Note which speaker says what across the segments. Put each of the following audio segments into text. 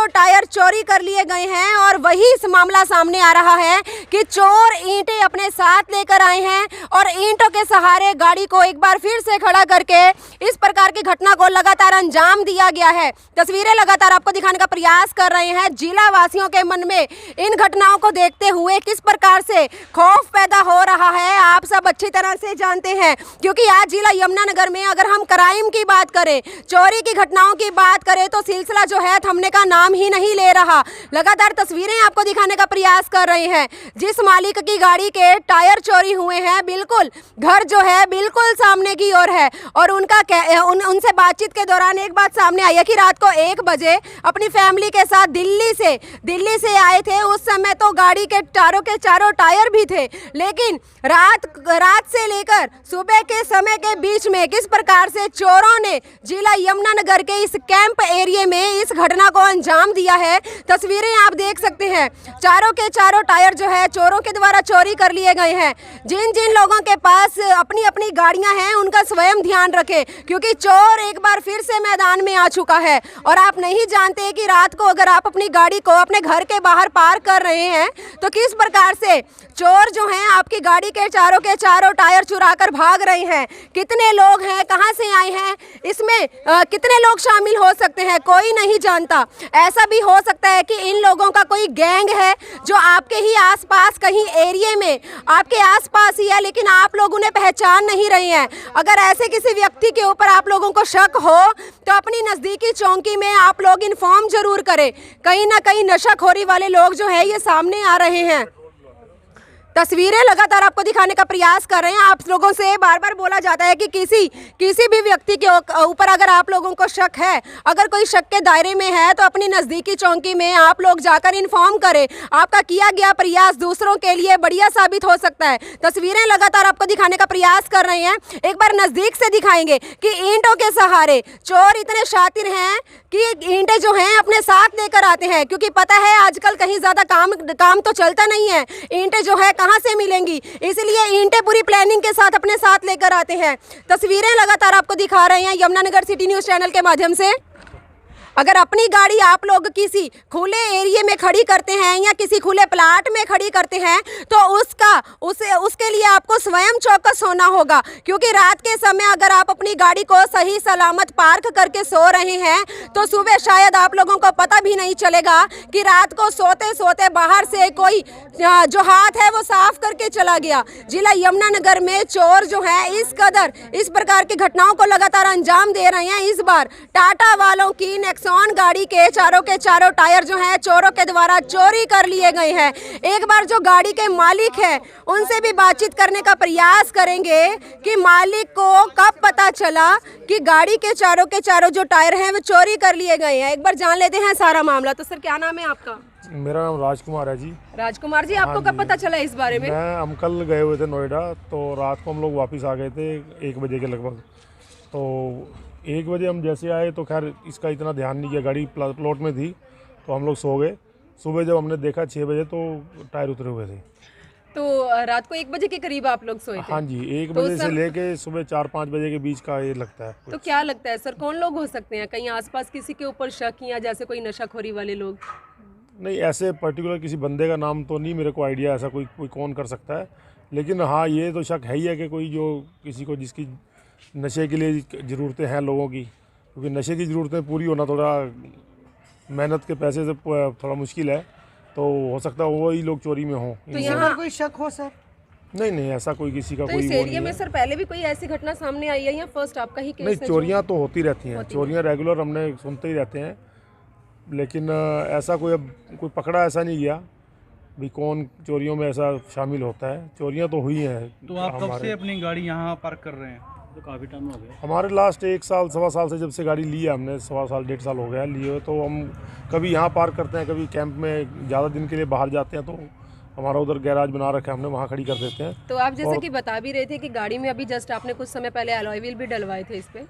Speaker 1: Tyre चोरी कर लिए गए हैं। और वही इस मामला सामने आ रहा है कि चोर ईंटें अपने साथ लेकर आए हैं और ईंटों के सहारे गाड़ी को एक बार फिर से खड़ा करके इस प्रकार की घटना को लगातार अंजाम दिया गया है। तस्वीरें लगातार आपको दिखाने का प्रयास कर रहे हैं। जिला वासियों के मन में इन घटनाओं को देखते हुए किस प्रकार से खौफ पैदा हो रहा है आप सब अच्छी तरह से जानते हैं, क्योंकि आज जिला यमुनानगर में अगर हम क्राइम की बात करें, चोरी की घटनाओं की बात करें तो सिलसिला जो है थमने का नाम ही नहीं ले रहा। लगातार तस्वीरें आपको दिखाने का प्रयास कर रहे हैं। जिस मालिक की गाड़ी के टायर चोरी हुए हैं, बिल्कुल घर जो है बिल्कुल सामने की ओर है और उनसे बातचीत के दौरान एक बात सामने आई है कि रात को 1 बजे अपनी फैमिली के साथ दिल्ली से आए थे। उस समय तो गाड़ी के चारों टायर भी थे, लेकिन रात से लेकर सुबह के समय के बीच में किस प्रकार से चोरों ने जिला यमुनानगर के इस कैंप एरिया में इस घटना को अंजाम दिया है। तस्वीरें आप देख सकते हैं। चारों के चारों टायर जो है चोरों के द्वारा चोरी कर लिए गए हैं। जिन जिन लोगों के पास अपनी अपनी गाड़ियां हैं उनका स्वयं ध्यान रखें, क्योंकि चोर एक बार फिर से मैदान में आ चुका है। और आप नहीं जानते कि रात को अगर आप अपनी गाड़ी को अपने घर के बाहर पार्क कर रहे हैं तो किस प्रकार से चोर जो हैं आपकी गाड़ी के चारों टायर चुरा कर भाग रहे हैं। कितने लोग हैं, कहां से आए हैं, इसमें कितने लोग शामिल हो सकते हैं, कोई नहीं जानता। ऐसा भी हो सकता है कि इन लोगों का कोई गैंग है जो आपके ही आसपास कहीं एरिया में आपके आसपास ही है, लेकिन आप लोग उन्हें पहचान नहीं रहे हैं। अगर ऐसे किसी व्यक्ति के ऊपर आप लोगों को शक हो तो अपनी नज़दीकी चौकी में आप लोग इन्फॉर्म जरूर करें। कहीं ना कहीं नशाखोरी वाले लोग जो है ये सामने आ रहे हैं। तस्वीरें लगातार आपको दिखाने का प्रयास कर रहे हैं। आप लोगों से बार बार बोला जाता है कि किसी भी व्यक्ति के ऊपर अगर आप लोगों को शक है, अगर कोई शक के दायरे में है तो अपनी नज़दीकी चौकी में आप लोग जाकर इन्फॉर्म करें। आपका किया गया प्रयास दूसरों के लिए बढ़िया साबित हो सकता है। तस्वीरें लगातार आपको दिखाने का प्रयास कर रहे हैं। एक बार नज़दीक से दिखाएंगे कि ईंटों के सहारे चोर इतने शातिर हैं कि ईंटें जो हैं अपने साथ लेकर आते हैं, क्योंकि पता है आजकल कहीं ज़्यादा काम तो चलता नहीं है। ईंटें जो है कहां से मिलेंगी, इसलिए ईंटें पूरी प्लानिंग के साथ अपने साथ लेकर आते हैं। तस्वीरें लगातार आपको दिखा रहे हैं यमुनानगर सिटी न्यूज़ चैनल के माध्यम से। अगर अपनी गाड़ी आप लोग किसी खुले एरिया में खड़ी करते हैं या किसी खुले प्लाट में खड़ी करते हैं तो उसके लिए आपको स्वयं चौकस होना होगा, क्योंकि रात के समय अगर आप अपनी गाड़ी को सही सलामत पार्क करके सो रहे हैं तो सुबह शायद आप लोगों को पता भी नहीं चलेगा कि रात को सोते सोते बाहर से कोई जो हाथ है वो साफ करके चला गया। जिला यमुनानगर में चोर जो है इस प्रकार की घटनाओं को लगातार अंजाम दे रहे हैं। इस बार टाटा वालों की नेक्सॉन गाड़ी के चारों टायर जो हैं चोरों के द्वारा चोरी कर लिए गए हैं। एक बार जो गाड़ी के मालिक हैं उनसे भी बातचीत करने का प्रयास करेंगे कि मालिक को कब पता चला कि गाड़ी के चारों जो टायर हैं वो चोरी कर लिए गए हैं। एक बार जान लेते हैं सारा मामला। तो सर क्या नाम है आपका?
Speaker 2: मेरा नाम राजकुमार है जी।
Speaker 1: राजकुमार जी, आपको कब पता चला इस बारे में?
Speaker 2: हम कल गए हुए थे नोएडा, तो रात को हम लोग वापस आ गए थे 1 बजे के लगभग। तो 1 बजे हम जैसे आए तो खैर इसका इतना ध्यान नहीं किया, गाड़ी प्लॉट में थी तो हम लोग सो गए। सुबह जब हमने देखा 6 बजे तो टायर उतरे हुए थे।
Speaker 1: तो रात को 1 बजे के करीब आप लोग सोए थे?
Speaker 2: हाँ जी, 1 बजे से लेके सुबह 4-5 बजे के बीच का ये लगता है।
Speaker 1: तो क्या लगता है सर, कौन लोग हो सकते हैं? कहीं आसपास किसी के ऊपर शक या जैसे कोई नशाखोरी वाले लोग?
Speaker 2: नहीं, ऐसे पर्टिकुलर किसी बंदे का नाम तो नहीं मेरे को आइडिया, ऐसा कोई कौन कर सकता है। लेकिन हाँ, ये तो शक है ही है कि कोई जो किसी को जिसकी नशे के लिए ज़रूरतें हैं लोगों की, क्योंकि नशे की ज़रूरतें पूरी होना थोड़ा मेहनत के पैसे से थोड़ा मुश्किल है, तो हो सकता है वही लोग चोरी में हों।
Speaker 1: तो यहाँ
Speaker 3: कोई शक हो सर?
Speaker 2: नहीं, ऐसा कोई किसी का
Speaker 1: तो
Speaker 2: कोई
Speaker 1: इस एरिया में सर पहले भी कोई ऐसी घटना सामने आई है या फर्स्ट आपका ही केस है?
Speaker 2: नहीं, चोरियाँ तो होती रहती हैं, चोरियाँ रेगुलर हमने सुनते ही रहते हैं, लेकिन ऐसा कोई पकड़ा ऐसा नहीं गया भी कौन चोरियों में ऐसा शामिल होता है। चोरियाँ तो हुई हैं।
Speaker 4: तो आप कब से अपनी गाड़ी यहाँ पार्क कर रहे हैं?
Speaker 3: तो काफ़ी टाइम हो गया
Speaker 2: हमारे लास्ट 1 साल 1.25 साल से जब से गाड़ी ली है हमने, 1.25 साल 1.5 साल हो गया लिए हुए। तो हम कभी यहाँ पार्क करते हैं, कभी कैंप में ज़्यादा दिन के लिए बाहर जाते हैं तो हमारा उधर गैराज बना रखा है, हमने वहाँ खड़ी कर देते हैं।
Speaker 1: तो आप जैसे कि बता भी रहे थे कि गाड़ी में अभी जस्ट आपने कुछ समय पहले अलॉय व्हील भी डलवाए थे इस पे?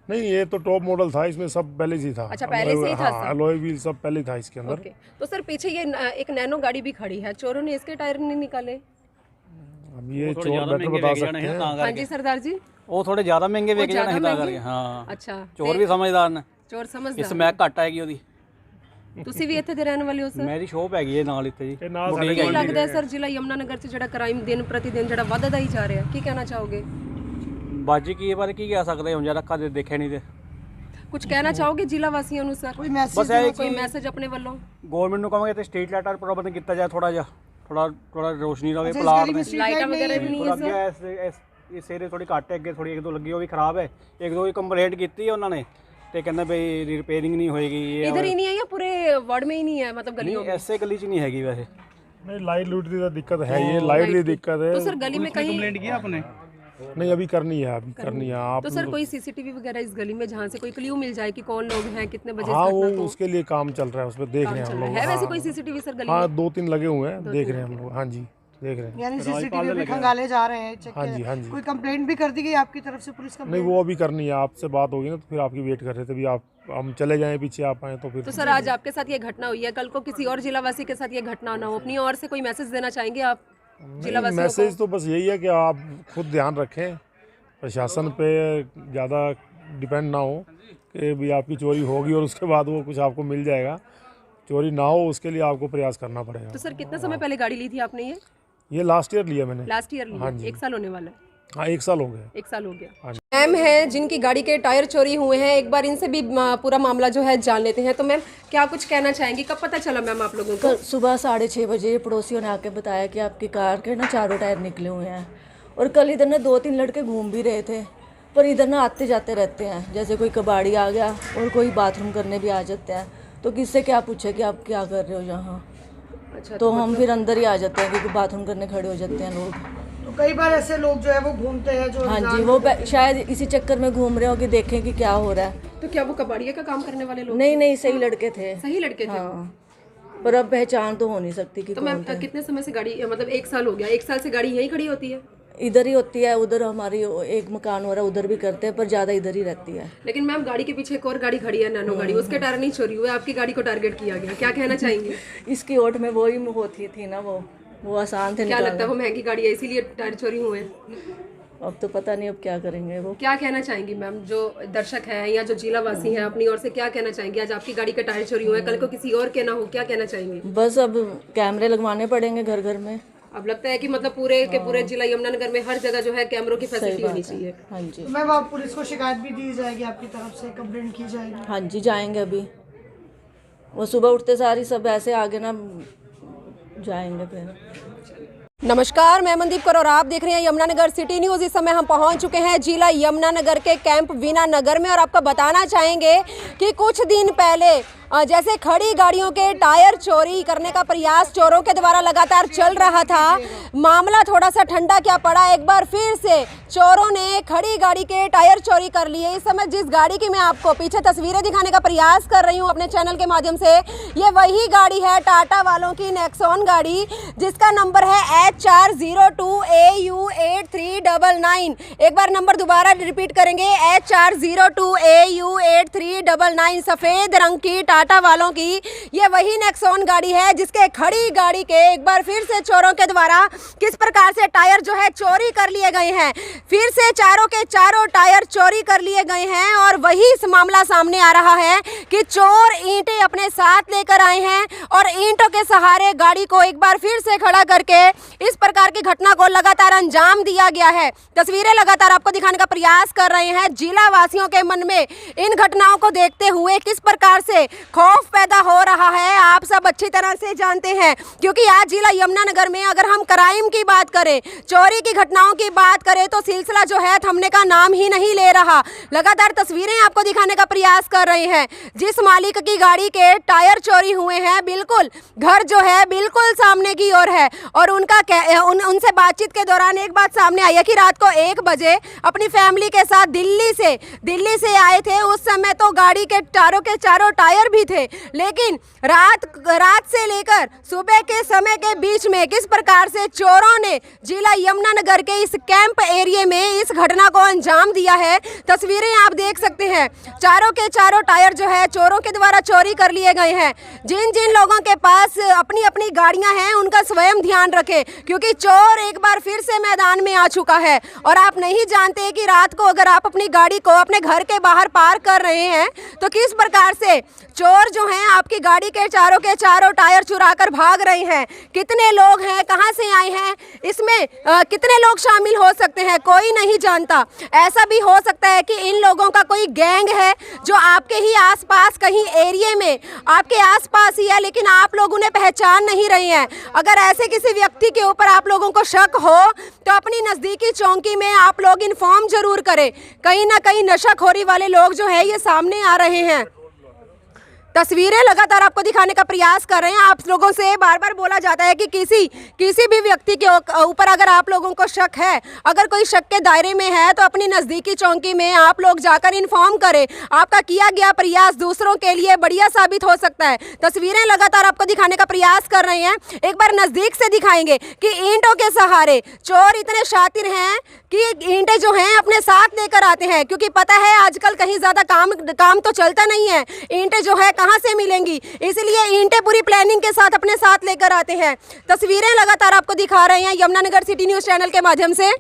Speaker 2: नहीं, ये तो टॉप मॉडल था, इसमें सब पहले से ही था।
Speaker 1: अच्छा, पहले से ही था।
Speaker 2: हाँ, अलॉय व्हील सब पहले था इसके अंदर।
Speaker 1: ओके। तो सर पीछे ये एक नैनो गाड़ी भी खड़ी है, चोरों ने इसके टायर नहीं निकाले?
Speaker 2: अब ये चोर बेटर बता सकते हैं।
Speaker 1: हाँ जी सरदार जी,
Speaker 4: वो थोड़े ਜ਼ਿਆਦਾ ਮਹਿੰਗੇ ਵੇਚ ਜਾਣੇ ਤਾਂ ਕਰਕੇ। हाँ,
Speaker 1: अच्छा
Speaker 4: चोर भी समझदार ने,
Speaker 1: चोर समझदार।
Speaker 4: इस मैक घट आएगी ਉਹਦੀ।
Speaker 1: ਤੁਸੀਂ ਵੀ ਇੱਥੇ ਦੇ ਰਹਿਣ ਵਾਲੇ ਹੋ ਸਰ?
Speaker 4: मेरी शॉप हैगी है नाल इत्थे जी।
Speaker 2: ਇਹ ਨਾਲ ਸਾਡੇ
Speaker 1: ਕੀ ਲੱਗਦਾ ਹੈ ਸਰ ਜ਼ਿਲ੍ਹਾ ਯਮੁਨਾਨਗਰ 'ਚ ਜਿਹੜਾ ਕ੍ਰਾਈਮ ਦਿਨ ਪ੍ਰਤੀ ਦਿਨ ਜਿਹੜਾ ਵੱਧਦਾ ਹੀ ਜਾ ਰਿਹਾ, ਕੀ ਕਹਿਣਾ ਚਾਹੋਗੇ?
Speaker 4: ਬਾਜੀ ਕੀ ਬਾਰੇ ਕੀ ਕਹਿ ਸਕਦੇ ਹੁਣ ਜਰਾ ਕਦੇ ਦੇਖਿਆ ਨਹੀਂ ਤੇ
Speaker 1: ਕੁਝ ਕਹਿਣਾ ਚਾਹੋਗੇ ਜ਼ਿਲ੍ਹਾ ਵਾਸੀਆਂ ਨੂੰ ਸਰ?
Speaker 3: कोई मैसेज
Speaker 4: ਬਸ ਇਹ
Speaker 1: ਕੋਈ
Speaker 4: ਕਿ
Speaker 1: ਮੈਸੇਜ ਆਪਣੇ ਵੱਲੋਂ?
Speaker 4: ਗਵਰਨਮੈਂਟ ਨੂੰ ਕਹਾਂਗੇ ਤੇ ਸਟਰੀਟ ਲਾਈਟਾਂ ਦਾ ਪ੍ਰਬੰਧ ਕੀਤਾ ਜਾਏ ਥੋੜਾ ਜਿਹਾ, ਥੋੜਾ ਰੋਸ਼ਨੀ ਰਵੇ ਪਲਾਟ ਨੇ।
Speaker 1: ਲਾਈਟਾਂ ਵਗੈਰਾ ਵੀ ਨਹੀਂ ਹੈ ਸਰ?
Speaker 4: ਅੱਗੇ ਇਸ ਏਰੀਏ ਥੋੜੀ ਘੱਟ ਹੈ, ਅੱਗੇ ਥੋੜੀ ਇੱਕ ਦੋ ਲੱਗੀ ਉਹ ਵੀ ਖਰਾਬ ਹੈ। ਇੱਕ ਦੋ ਹੀ ਕੰਪਲੇਂਟ ਕੀਤੀ ਹੈ ਉਹਨਾਂ ਨੇ ਤੇ ਕਹਿੰਦਾ ਬਈ ਰਿਪੇਅਰਿੰਗ ਨਹੀਂ ਹੋਏਗੀ। ਇਹ
Speaker 1: इधर ही नहीं है या पूरे वार्ड में ही नहीं है, मतलब गलियों में?
Speaker 4: ਐਸੇ ਗਲੀ 'ਚ ਨਹੀਂ ਹੈਗੀ ਵੈਸੇ।
Speaker 2: नहीं लाइट लूट की तो दिक्कत है, ये लाइट की दिक्कत है।
Speaker 1: तो सर गली में कहीं
Speaker 4: कंप्लेंट किया आपने?
Speaker 2: नहीं अभी करनी है, अभी करनी है आप।
Speaker 1: तो सर कोई सीसीटीवी वगैरह इस गली में जहाँ से कोई क्ल्यू मिल जाए कि कौन लोग हैं, कितने बजे
Speaker 2: हाँ
Speaker 1: इस
Speaker 2: वो
Speaker 1: घटना को
Speaker 2: उसके लिए काम चल रहा है, उसमें देख रहे हैं हम लोग।
Speaker 1: है वैसे कोई सीसीटीवी सर गली
Speaker 2: हाँ
Speaker 1: में?
Speaker 2: 2-3 लगे हुए हैं, देख रहे हैं हम लोग। हाँ जी देख रहे हैं।
Speaker 3: यानी सीसीटीवी भी खंगाले जा रहे हैं, चेक
Speaker 2: हाँ
Speaker 3: किया
Speaker 2: जी
Speaker 3: जा-
Speaker 2: हाँ जी।
Speaker 3: कोई कंप्लेंट भी कर दी गई आपकी तरफ से, पुलिस
Speaker 2: नहीं
Speaker 3: कंप्लेंट?
Speaker 2: वो अभी करनी है, आपसे बात होगी ना तो फिर आपकी वेट कर रहे थे। अभी आप हम चले जाएं पीछे आप आए तो फिर।
Speaker 1: तो सर आज आपके साथ ये घटना हुई है, कल को किसी और जिलावासी के साथ ये घटना ना हो, अपनी ओर से कोई मैसेज देना चाहेंगे आप जिलावासियों को?
Speaker 2: मैसेज तो बस यही है कि आप खुद ध्यान रखें, प्रशासन पे ज़्यादा डिपेंड ना हो कि भी आपकी चोरी होगी और उसके बाद वो कुछ आपको मिल जाएगा। चोरी ना हो उसके लिए आपको प्रयास करना पड़ेगा।
Speaker 1: तो सर कितने समय पहले गाड़ी ली थी आपने?
Speaker 2: ये लास्ट ईयर लिया मैंने।
Speaker 1: लास्ट ईयर ली है? 1 साल होने वाला है?
Speaker 2: हाँ 1 साल हो गया।
Speaker 1: 1 साल हो गया।
Speaker 2: हाँ जी।
Speaker 1: मैम है जिनकी गाड़ी के टायर चोरी हुए हैं, एक बार इनसे भी पूरा मामला जो है जान लेते हैं। तो मैम क्या कुछ कहना चाहेंगी, कब पता चला मैम आप लोगों को?
Speaker 5: कल सुबह 6:30 बजे पड़ोसियों ने आके बताया कि आपकी कार के ना चारों टायर निकले हुए हैं। और कल इधर ना 2-3 लड़के घूम भी रहे थे, पर इधर ना आते जाते रहते हैं, जैसे कोई कबाड़ी आ गया और कोई बाथरूम करने भी आ जाते हैं। तो किससे क्या पूछे कि आप क्या कर रहे हो यहाँ?
Speaker 1: अच्छा
Speaker 5: तो हम फिर अंदर ही आ जाते हैं क्योंकि बाथरूम करने खड़े हो जाते हैं लोग।
Speaker 3: तो कई बार ऐसे लोग जो है वो घूमते हैं जो
Speaker 5: हाँ जी, वो शायद इसी चक्कर में घूम रहे हो कि देखें कि क्या हो रहा है।
Speaker 1: तो क्या वो कबाड़िया का काम करने वाले लोग?
Speaker 5: नहीं सही लड़के थे।
Speaker 1: सही लड़के थे?
Speaker 5: हाँ, पर अब पहचान तो हो नहीं सकती कि
Speaker 1: तो मैम कितने समय से गाड़ी, मतलब 1 साल हो गया, 1 साल से गाड़ी यहीं खड़ी होती है?
Speaker 5: इधर ही होती है, उधर हमारी एक मकान हो रहा है उधर भी करते हैं, पर ज़्यादा इधर ही रहती है।
Speaker 1: लेकिन मैम गाड़ी के पीछे एक और गाड़ी खड़ी है, नैनो गाड़ी, उसके टायर नहीं चोरी हुए, आपकी गाड़ी को टारगेट किया गया, क्या कहना चाहेंगे?
Speaker 5: इसकी ओट में वो ही होती थी ना, वो आसान थे
Speaker 1: क्या लगता है
Speaker 5: निकालना।
Speaker 1: वो महंगी गाड़ी है इसीलिए टायर चोरी हुए?
Speaker 5: अब तो पता नहीं अब क्या करेंगे वो।
Speaker 1: क्या कहना चाहेंगी मैम, जो दर्शक हैं या जो जिलावासी हैं, अपनी ओर से क्या कहना चाहेंगी? आज आपकी गाड़ी के टायर चोरी हुए, कल को किसी और के ना हो, क्या कहना चाहेंगी?
Speaker 5: बस अब कैमरे लगवाने पड़ेंगे घर घर में।
Speaker 1: अब लगता है कि मतलब पूरे के पूरे जिला यमुनानगर में हर जगह जो है कैमरों की फैसिलिटी होनी चाहिए।
Speaker 5: हाँ जी
Speaker 3: तो मैम आप पुलिस को शिकायत भी दी जाएगी आपकी तरफ से, कंप्लेंट की जाएगी?
Speaker 5: हाँ जी जाएंगे अभी। वो सुबह उठते सारी सब ऐसे आगे ना जाएंगे फिर।
Speaker 1: नमस्कार, मैं मनदीप कौर और आप देख रहे हैं यमुनानगर सिटी न्यूज़। इस समय हम पहुंच चुके हैं जिला यमुनानगर के कैंप वीना नगर में और आपको बताना चाहेंगे कि कुछ दिन पहले जैसे खड़ी गाड़ियों के टायर चोरी करने का प्रयास चोरों के द्वारा लगातार चल रहा था, मामला थोड़ा सा ठंडा क्या पड़ा, एक बार फिर से चोरों ने खड़ी गाड़ी के टायर चोरी कर लिए। इस समय जिस गाड़ी की मैं आपको पीछे तस्वीरें दिखाने का प्रयास कर रही हूं अपने चैनल के माध्यम से, ये वही गाड़ी है टाटा वालों की नेक्सॉन गाड़ी, जिसका नंबर है HR02AU8399। एक बार नंबर दोबारा रिपीट करेंगे, HR02AU8399। सफ़ेद रंग की टाटा वालों की ये वही नेक्सॉन गाड़ी है जिसके खड़ी गाड़ी के एक बार फिर से चोरों के द्वारा किस प्रकार से टायर जो है चोरी कर लिए गए हैं। फिर से चारों के चारों टायर चोरी कर लिए गए हैं और वही मामला सामने आ रहा है कि चोर ईंटें अपने साथ लेकर आए हैं और ईंटों के सहारे गाड़ी को एक बार फिर से खड़ा करके इस प्रकार की घटना को लगातार अंजाम दिया गया है। तस्वीरें लगातार आपको दिखाने का प्रयास कर रहे हैं। जिला वासियों के मन में इन घटनाओं को देखते हुए किस प्रकार से खौफ पैदा हो रहा है आप सब अच्छी तरह से जानते हैं, क्योंकि आज जिला यमुनानगर में अगर हम क्राइम की बात करें, चोरी की घटनाओं की बात करें, तो सिलसिला जो है थमने का नाम ही नहीं ले रहा। लगातार तस्वीरें आपको दिखाने का प्रयास कर रहे हैं। जिस मालिक की गाड़ी के टायर चोरी हुए हैं, बिल्कुल घर जो है बिल्कुल सामने की ओर है और उनसे बातचीत के दौरान एक बात सामने आई है कि रात को 1 बजे अपनी फैमिली के साथ दिल्ली से आए थे। उस समय तो गाड़ी के चारों टायर भी थे, लेकिन रात से लेकर सुबह के समय के बीच में किस प्रकार से चोरों ने जिला यमुनानगर के इस कैंप एरिया में इस घटना को अंजाम दिया है। तस्वीरें आप देख सकते हैं, चारों के चारों टायर जो है चोरों के द्वारा चोरी कर लिए गए हैं। जिन जिन लोगों के पास अपनी अपनी गाड़ियां हैं उनका स्वयं ध्यान रखें, क्योंकि चोर एक बार फिर से मैदान में आ चुका है। और आप नहीं जानते कि रात को अगर आप अपनी गाड़ी को अपने घर के बाहर पार्क कर रहे हैं तो किस प्रकार से चोर जो हैं आपकी गाड़ी के चारों टायर चुरा कर भाग रहे हैं। कितने लोग हैं, कहां से आए हैं, इसमें कितने लोग शामिल हो सकते हैं, कोई नहीं जानता। ऐसा भी हो सकता है कि इन लोगों का कोई गैंग है जो आपके ही आसपास कहीं एरिया में आपके आसपास ही है, लेकिन आप लोग उन्हें पहचान नहीं रहे हैं। अगर ऐसे किसी व्यक्ति के ऊपर आप लोगों को शक हो तो अपनी नज़दीकी चौकी में आप लोग इन्फॉर्म जरूर करें। कहीं ना कहीं नशाखोरी वाले लोग जो है ये सामने आ रहे हैं। तस्वीरें लगातार आपको दिखाने का प्रयास कर रहे हैं। आप लोगों से बार बार बोला जाता है कि किसी भी व्यक्ति के ऊपर अगर आप लोगों को शक है, अगर कोई शक के दायरे में है तो अपनी नज़दीकी चौकी में आप लोग जाकर इन्फॉर्म करें। आपका किया गया प्रयास दूसरों के लिए बढ़िया साबित हो सकता है। तस्वीरें लगातार आपको दिखाने का प्रयास कर रहे हैं। एक बार नज़दीक से दिखाएंगे कि ईंटों के सहारे चोर इतने शातिर हैं कि ईंटें जो हैं अपने साथ लेकर आते हैं, क्योंकि पता है आजकल कहीं ज़्यादा काम तो चलता नहीं है। ईंटें जो है कहाँ से मिलेंगी, इसलिए ईंटें पूरी प्लानिंग के साथ अपने साथ लेकर आते हैं। तस्वीरें लगातार आपको दिखा रहे हैं यमुनानगर सिटी न्यूज़ चैनल के माध्यम से।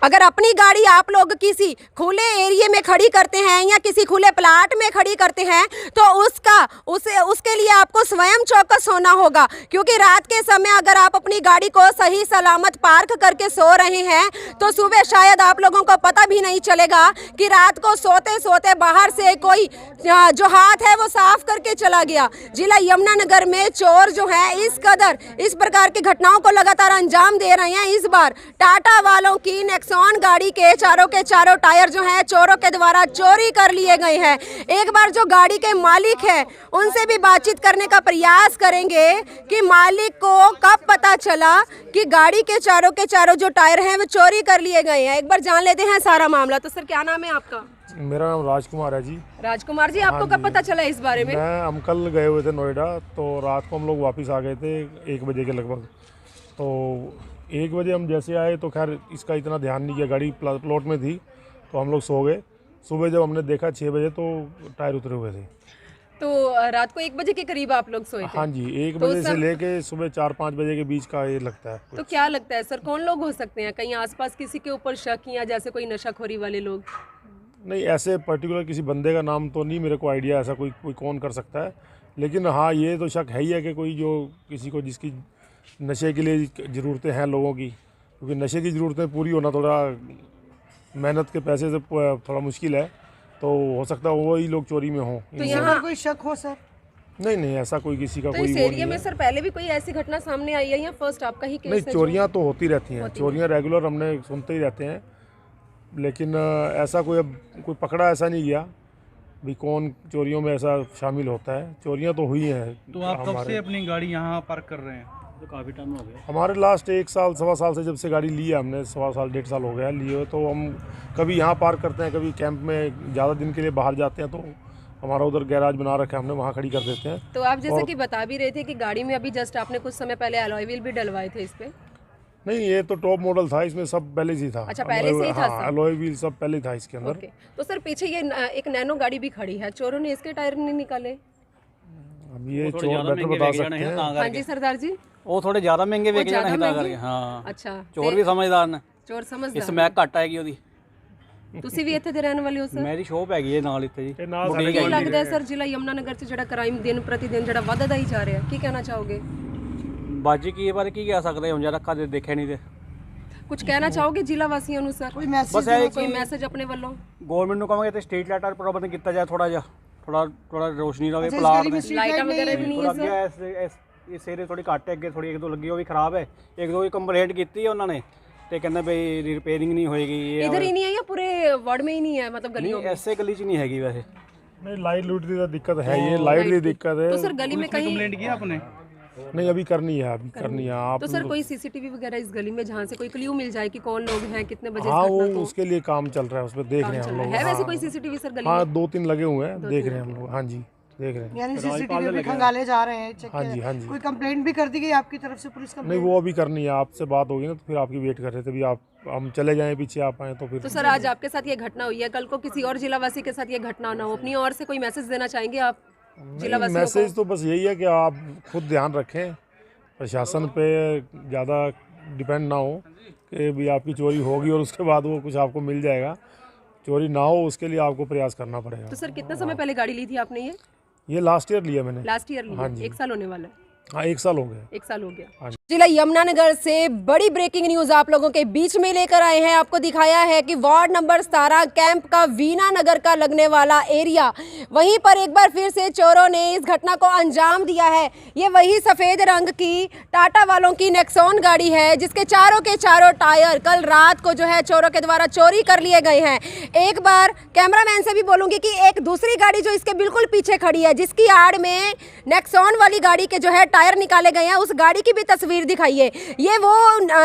Speaker 1: अगर अपनी गाड़ी आप लोग किसी खुले एरिया में खड़ी करते हैं या किसी खुले प्लाट में खड़ी करते हैं तो उसके लिए आपको स्वयं चौकस होना होगा, क्योंकि रात के समय अगर आप अपनी गाड़ी को सही सलामत पार्क करके सो रहे हैं तो सुबह शायद आप लोगों को पता भी नहीं चलेगा कि रात को सोते सोते बाहर से कोई जो हाथ है वो साफ करके चला गया। जिला यमुनानगर में चोर जो है इस प्रकार की घटनाओं को लगातार अंजाम दे रहे हैं। इस बार टाटा वालों की नेक्सॉन गाड़ी के चारों टायर जो हैं चोरों के द्वारा चोरी कर लिए गए हैं। एक बार जो गाड़ी के मालिक है उनसे भी बातचीत करने का प्रयास करेंगे कि मालिक को कब पता चला कि गाड़ी के चारों जो टायर हैं वो चोरी कर लिए गए हैं। एक बार जान लेते हैं सारा मामला। तो सर क्या नाम है आपका?
Speaker 2: मेरा नाम राजकुमार है जी।
Speaker 1: राजकुमार जी, आपको कब पता चला इस बारे में?
Speaker 2: हम कल गए हुए थे नोएडा, तो रात को हम लोग वापस आ गए थे 1 बजे के लगभग। तो 1 बजे हम जैसे आए तो खैर इसका इतना ध्यान नहीं किया, गाड़ी प्लॉट में थी तो हम लोग सो गए। सुबह जब हमने देखा 6 बजे तो टायर उतरे हुए थे।
Speaker 1: तो रात को 1 बजे के करीब आप लोग सोए थे?
Speaker 2: हाँ जी, 1 बजे से लेके सुबह 4-5 बजे के बीच का ये लगता है।
Speaker 1: तो क्या लगता है सर, कौन लोग हो सकते हैं? कहीं आसपास किसी के ऊपर शक या जैसे कोई नशाखोरी वाले लोग?
Speaker 2: नहीं, ऐसे पर्टिकुलर किसी बंदे का नाम तो नहीं मेरे को आइडिया, ऐसा कोई कौन कर सकता है। लेकिन हाँ, ये तो शक है ही है कि कोई जो किसी को जिसकी नशे के लिए ज़रूरतें हैं लोगों की, क्योंकि नशे की ज़रूरतें पूरी होना थोड़ा मेहनत के पैसे से थोड़ा मुश्किल है, तो हो सकता है वही लोग चोरी में हों।
Speaker 1: तो यहाँ
Speaker 3: कोई शक हो सर?
Speaker 2: नहीं, ऐसा कोई किसी का
Speaker 1: तो
Speaker 2: कोई
Speaker 1: इस
Speaker 2: वो नहीं
Speaker 1: एरिया में
Speaker 2: है।
Speaker 1: सर पहले भी कोई ऐसी घटना सामने आई है या फर्स्ट आपका ही केस
Speaker 2: नहीं,
Speaker 1: है?
Speaker 2: चोरियाँ तो होती रहती हैं, चोरियाँ रेगुलर हमने सुनते ही रहते हैं, लेकिन ऐसा कोई पकड़ा ऐसा नहीं गया भी कौन चोरियों में ऐसा शामिल होता है। चोरियाँ तो हुई हैं।
Speaker 6: तो आप कब से अपनी गाड़ी यहाँ पार्क कर रहे हैं?
Speaker 4: तो काफ़ी टाइम हो गया।
Speaker 2: हमारे लास्ट 1 साल 1.25 साल से जब से गाड़ी ली है हमने, 1.25 साल 1.5 साल हो गया लिए हुए, तो हम कभी यहाँ पार्क करते हैं, कभी कैंप में ज़्यादा दिन के लिए बाहर जाते हैं तो हमारा उधर गैराज बना रखा है हमने, वहाँ खड़ी कर देते हैं।
Speaker 1: तो आप जैसे कि बता भी रहे थे कि गाड़ी में अभी जस्ट आपने कुछ समय पहले अलॉय व्हील भी डलवाए थे इस पे?
Speaker 2: नहीं, ये तो टॉप मॉडल था, इसमें सब पहले से ही था।
Speaker 1: अच्छा, पहले से ही था सब?
Speaker 2: अलॉय व्हील सब पहले ही था इसके अंदर।
Speaker 1: ओके। तो सर पीछे ये एक नैनो गाड़ी भी खड़ी है, चोरों ने इसके टायर नहीं निकाले?
Speaker 2: अब ये चोर बेटर बता सकते हैं।
Speaker 1: हाँ जी सरदार जी,
Speaker 4: वो थोड़े ਜ਼ਿਆਦਾ ਮਹਿੰਗੇ ਵੇਚ ਜਾਣੇ
Speaker 1: ज़्यादा
Speaker 4: ਤਾਂ
Speaker 1: महंगे?
Speaker 4: ਕਰਕੇ। ਹਾਂ
Speaker 1: अच्छा,
Speaker 4: ਚੋਰ ਵੀ ਸਮਝਦਾਰ ਨੇ,
Speaker 1: चोर समझदार।
Speaker 4: ਇਸ ਸਮੈਕ ਘੱਟ ਆਏਗੀ ਉਹਦੀ।
Speaker 1: ਤੁਸੀਂ ਵੀ ਇੱਥੇ ਦੇ ਰਹਿਣ ਵਾਲੇ ਹੋ ਸਰ?
Speaker 4: ਮੇਰੀ ਸ਼ੋਪ ਹੈਗੀ ਹੈ ਨਾਲ ਇੱਥੇ ਜੀ।
Speaker 2: ਇਹ ਨਾਲ
Speaker 4: ਬੁਟੀਕ
Speaker 1: ਕੀ
Speaker 4: ਹੈਗੀ।
Speaker 1: ਲੱਗਦਾ ਹੈ ਸਰ ਜ਼ਿਲ੍ਹਾ ਯਮੁਨਾਨਗਰ 'ਚ ਜਿਹੜਾ ਕ੍ਰਾਈਮ ਦਿਨ ਪ੍ਰਤੀ ਦਿਨ ਜਿਹੜਾ ਵੱਧਦਾ ਹੀ ਜਾ ਰਿਹਾ, ਕੀ ਕਹਿਣਾ ਚਾਹੋਗੇ?
Speaker 4: ਬਾਜੀ ਕੀ ਇਹ ਬਾਰੇ ਕੀ ਕਹਿ ਸਕਦੇ ਹੁਣ ਜਰਾ ਅੱਖਾਂ ਦੇ ਦੇਖੇ ਨਹੀਂ ਤੇ।
Speaker 1: ਕੁਝ ਕਹਿਣਾ ਚਾਹੋਗੇ ਜ਼ਿਲ੍ਹਾ ਵਾਸੀਆਂ ਨੂੰ ਸਰ?
Speaker 3: कोई मैसेज?
Speaker 4: ਬਸ ਇਹ
Speaker 1: ਕੋਈ
Speaker 4: ਕਿ
Speaker 1: ਮੈਸੇਜ ਆਪਣੇ ਵੱਲੋਂ?
Speaker 4: ਗਵਰਨਮੈਂਟ ਨੂੰ ਕਹਾਂਗੇ ਤੇ ਸਟਰੀਟ ਲਾਈਟਾਂ ਦਾ ਪ੍ਰਬੰਧ ਕੀਤਾ ਜਾਏ, ਥੋੜਾ ਜਿਹਾ ਥੋੜਾ ਰੋਸ਼ਨੀ ਰਵੇ
Speaker 3: अच्छा, इस
Speaker 4: ਪਲਾਟ
Speaker 3: गली में
Speaker 4: में।
Speaker 3: street
Speaker 1: ਲਾਈਟਾਂ
Speaker 3: light नहीं
Speaker 1: ਵਗੈਰਾ
Speaker 3: है?
Speaker 1: ਵੀ ਨਹੀਂ
Speaker 4: ਥੋੜਾ
Speaker 1: ਹੈ
Speaker 4: ਅੱਗੇ
Speaker 1: ਸਰ?
Speaker 4: ਇਸ ਏਰੀਏ ਥੋੜੀ ਘੱਟ ਹੈ, ਅੱਗੇ ਥੋੜੀ 1-2 ਲੱਗੀ ਉਹ ਵੀ ਖਰਾਬ ਹੈ। 1-2 ਦੀ ਕੰਪਲੇਂਟ ਕੀਤੀ ਹੈ ਉਹਨਾਂ ਨੇ ਤੇ ਕਹਿੰਦਾ ਬਈ ਰਿਪੇਅਰਿੰਗ ਨਹੀਂ ਹੋਏਗੀ। ਇਹ
Speaker 1: इधर ही नहीं है या पूरे वार्ड में ही नहीं है, मतलब गलियों में?
Speaker 4: ਐਸੇ ਗਲੀ 'ਚ ਨਹੀਂ ਹੈਗੀ ਵੈਸੇ।
Speaker 2: नहीं, लाइट लूट की तो दिक्कत है, ये लाइट की दिक्कत है।
Speaker 1: तो सर गली में कहीं
Speaker 6: कंप्लेंट किया आपने?
Speaker 2: नहीं, अभी करनी है, अभी करनी है आप।
Speaker 1: तो सर कोई सीसीटीवी वगैरह इस गली में जहाँ से कोई क्लू मिल जाए कि कौन लोग हैं, कितने बजे
Speaker 2: हाँ,
Speaker 1: इस
Speaker 2: वो
Speaker 1: घटना को
Speaker 2: उसके लिए काम चल रहा है, उसमें देख रहे हैं हम
Speaker 1: चल रहा
Speaker 2: लोग।
Speaker 1: है? वैसे
Speaker 2: हाँ,
Speaker 1: कोई सीसीटीवी सर गली
Speaker 2: हाँ,
Speaker 1: में?
Speaker 2: 2-3 लगे हुए हैं, देख रहे हैं हम लोग। हाँ जी। देख रहे हैं।
Speaker 3: यानी सीसीटीवी भी खंगाले जा रहे हैं, चेक
Speaker 2: हाँ
Speaker 3: किया।
Speaker 2: जी, हाँ जी।
Speaker 3: कोई कंप्लेंट भी कर दी गई आपकी तरफ से, पुलिस
Speaker 2: नहीं,
Speaker 3: कंप्लेंट?
Speaker 2: वो अभी करनी है, आपसे बात होगी ना तो फिर आपकी वेट कर रहे थे, अभी आप हम चले जाएं पीछे आप आए तो फिर।
Speaker 1: तो सर आज आपके साथ ये घटना हुई है, कल को किसी और जिलावासी के साथ ये घटना ना हो, अपनी ओर से कोई मैसेज देना चाहेंगे आप जिलावासियों को?
Speaker 2: मैसेज तो बस यही है कि आप खुद ध्यान रखें, प्रशासन पे ज़्यादा डिपेंड ना हो कि भी आपकी चोरी होगी और उसके बाद वो कुछ आपको मिल जाएगा। चोरी ना हो उसके लिए आपको प्रयास करना पड़ेगा।
Speaker 1: तो सर कितना समय पहले गाड़ी ली थी आपने?
Speaker 2: ये लास्ट ईयर लिया मैंने।
Speaker 1: लास्ट ईयर ली?
Speaker 2: हाँ जी।
Speaker 1: 1 साल होने वाला है?
Speaker 2: हाँ, 1 साल हो गया।
Speaker 1: 1 साल हो गया।
Speaker 2: हाँ जी।
Speaker 1: जिला यमुनानगर से बड़ी ब्रेकिंग न्यूज आप लोगों के बीच में लेकर आए हैं। आपको दिखाया है कि वार्ड नंबर 17 कैंप का वीना नगर का लगने वाला एरिया, वहीं पर एक बार फिर से चोरों ने इस घटना को अंजाम दिया है। ये वही सफेद रंग की टाटा वालों की नेक्सॉन गाड़ी है जिसके चारों के चारों टायर कल रात को जो है चोरों के द्वारा चोरी कर लिए गए हैं। एक बार कैमरामैन से भी बोलूंगी कि एक दूसरी गाड़ी जो इसके बिल्कुल पीछे खड़ी है, जिसकी आड़ में नेक्सॉन वाली गाड़ी के जो है टायर निकाले गए हैं, उस गाड़ी की भी तस्वीर दिखाइए। ये वो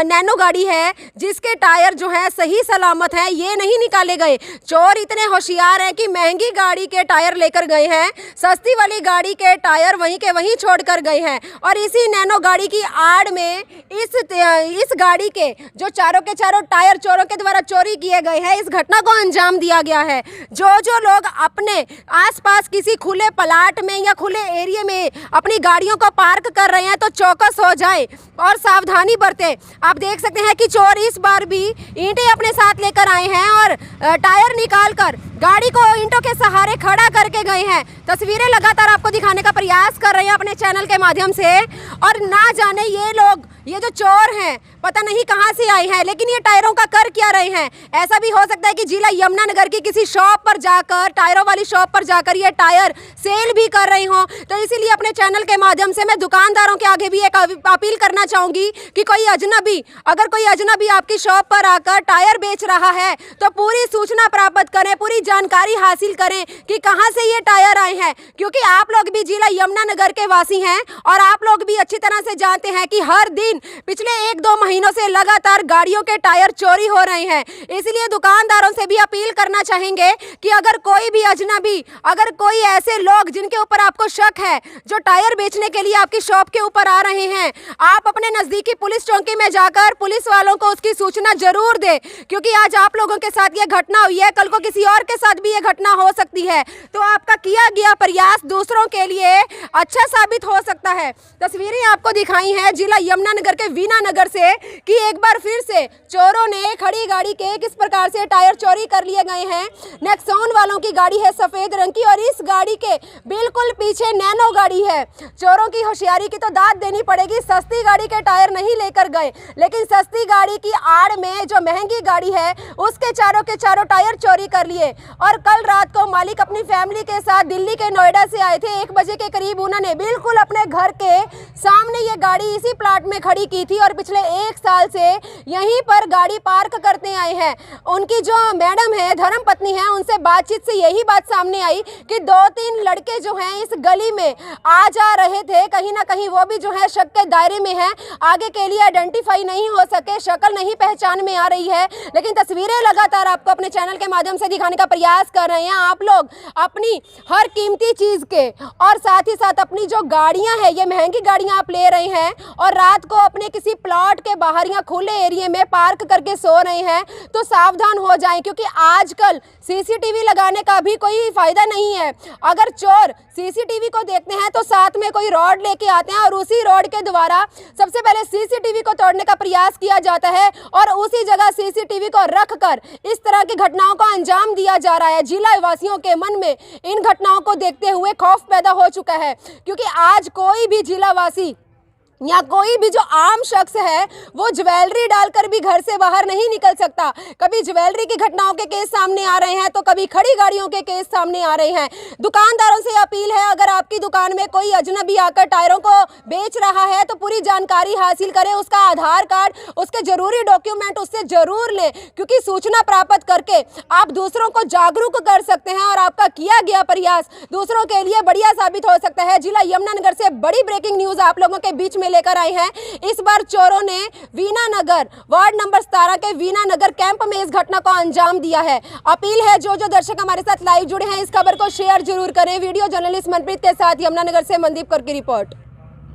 Speaker 1: नैनो गाड़ी है जिसके टायर जो है सही सलामत हैं, ये नहीं निकाले गए। चोर इतने होशियार हैं कि महंगी गाड़ी के टायर लेकर गए हैं, सस्ती वाली गाड़ी के टायर वहीं के वहीं छोड़कर गए हैं। और इसी नैनो गाड़ी की आड़ में इस गाड़ी के जो चारों के चारों टायर चोरों के द्वारा चोरी किए गए हैं, इस घटना को अंजाम दिया गया है। जो लोग अपने आसपास किसी खुले प्लाट में या खुले एरिया में अपनी गाड़ियों को पार्क कर रहे हैं तो चौकस हो जाए और सावधानी बरते। आप देख सकते हैं कि चोर इस बार भी ईंटें अपने साथ लेकर आए हैं और टायर निकालकर गाड़ी को ईंटों के सहारे खड़ा करके गए हैं। तस्वीरें लगातार आपको दिखाने का प्रयास कर रहे हैं अपने चैनल के माध्यम से। और ना जाने ये जो चोर हैं पता नहीं कहां से आए हैं, लेकिन ये टायरों का कर क्या रहे हैं। ऐसा भी हो सकता है कि जिला यमुनानगर की किसी शॉप पर जाकर, टायरों वाली शॉप पर जाकर ये टायर सेल भी कर रही हों। तो इसीलिए अपने चैनल के माध्यम से मैं दुकानदारों के आगे भी एक अपील करना चाहूंगी कि अगर कोई अजनबी आपकी शॉप पर आकर टायर बेच रहा है तो पूरी सूचना प्राप्त करें, पूरी जानकारी हासिल करें कि कहां से ये टायर आए हैं, क्योंकि आप लोग भी जिला यमुनानगर के वासी हैं और आप लोग भी अच्छी तरह से जानते हैं कि हर दिन पिछले 1-2 महीनों से लगातार गाड़ियों के टायर चोरी हो रहे हैं। इसलिए दुकानदारों से भी अपील करना चाहेंगे कि अगर कोई भी अजनबी, अगर कोई ऐसे लोग जिनके ऊपर आपको शक है जो टायर बेचने के लिए आपकी शॉप के ऊपर आ रहे हैं, आप अपने नजदीकी पुलिस चौकी में जाकर पुलिस वालों को उसकी सूचना जरूर दें, क्योंकि आज आप लोगों के साथ ये घटना हुई है, कल को किसी और के साथ भी ये घटना हो सकती है। तो आपका किया गया प्रयास दूसरों के लिए अच्छा साबित हो सकता है। तस्वीरें आपको दिखाई हैं जिला यमुनानगर के वीना नगर से कि एक बार फिर से चोरों ने खड़ी गाड़ी के किस प्रकार से टायर चोरी कर लिए गए हैं। नेक्सॉन वालों की गाड़ी है सफेद रंग की और इस गाड़ी के बिल्कुल पीछे नैनो गाड़ी है। चोरों की होशियारी की तो दाद देनी पड़ेगी, सस्ती गाड़ी के टायर नहीं लेकर गए, लेकिन सस्ती गाड़ी की आड़ में जो महंगी गाड़ी है उसके चारों के चारों टायर चोरी कर लिए। और कल रात को मालिक अपनी फैमिली के साथ दिल्ली के नोएडा से आए थे। 1 बजे के करीब उन्होंने बिल्कुल अपने घर के सामने ये गाड़ी इसी प्लाट में खड़ी की थी और पिछले 1 साल से यहीं पर गाड़ी पार्क करते आए हैं। उनकी जो मैडम है, धर्म पत्नी है, उनसे बातचीत से यही बात सामने आई कि 2-3 लड़के जो हैं इस गली में आ जा रहे थे, कहीं ना कहीं वो भी जो है शक के दायरे में है, आगे के लिए आइडेंटिफाई नहीं हो सके, शक्ल नहीं पहचान में आ रही है। लेकिन तस्वीरें लगातार आपको अपने चैनल के माध्यम से दिखाने का प्रयास कर रहे हैं। आप लोग अपनी हर कीमती चीज के और साथ ही साथ अपनी जो गाड़ियां हैं, ये महंगी गाड़ियां आप ले रहे हैं और रात को अपने किसी प्लॉट के बाहर या खुले एरिया में पार्क करके सो रहे हैं, तो सावधान हो जाएं, क्योंकि आजकल सीसीटीवी लगाने का भी कोई फायदा नहीं है। अगर चोर सीसीटीवी को देखते हैं तो साथ में कोई रॉड लेके आते हैं और उसी रॉड के द्वारा सबसे पहले सीसीटीवी को तोड़ने का प्रयास किया जाता है और उसी जगह सीसीटीवी को रखकर इस तरह की घटनाओं को अंजाम दिया जा रहा है। जिला वासियों के मन में इन घटनाओं को देखते हुए खौफ पैदा हो चुका है, क्योंकि आज कोई भी जिला वासी या कोई भी जो आम शख्स है वो ज्वेलरी डालकर भी घर से बाहर नहीं निकल सकता। कभी ज्वेलरी की घटनाओं के केस सामने आ रहे हैं तो कभी खड़ी गाड़ियों के केस सामने आ रहे हैं। दुकानदारों से अपील है, अगर आपकी दुकान में कोई अजनबी आकर टायरों को बेच रहा है तो पूरी जानकारी हासिल करें, उसका आधार कार्ड, उसके जरूरी डॉक्यूमेंट उससे जरूर लें, क्योंकि सूचना प्राप्त करके आप दूसरों को जागरूक कर सकते हैं और आपका किया गया प्रयास दूसरों के लिए बढ़िया साबित हो सकता है। जिला यमुनानगर से बड़ी ब्रेकिंग न्यूज आप लोगों के बीच में में लेकर आए हैं। इस बार चोरों ने वीना नगर वार्ड नंबर 17 के वीना नगर कैंप में इस घटना को अंजाम दिया है। अपील है जो दर्शक हमारे साथ लाइव जुड़े हैं इस खबर को शेयर जरूर करें। वीडियो जर्नलिस्ट मनप्रीत के साथ यमुनानगर से मनदीप कौर की रिपोर्ट।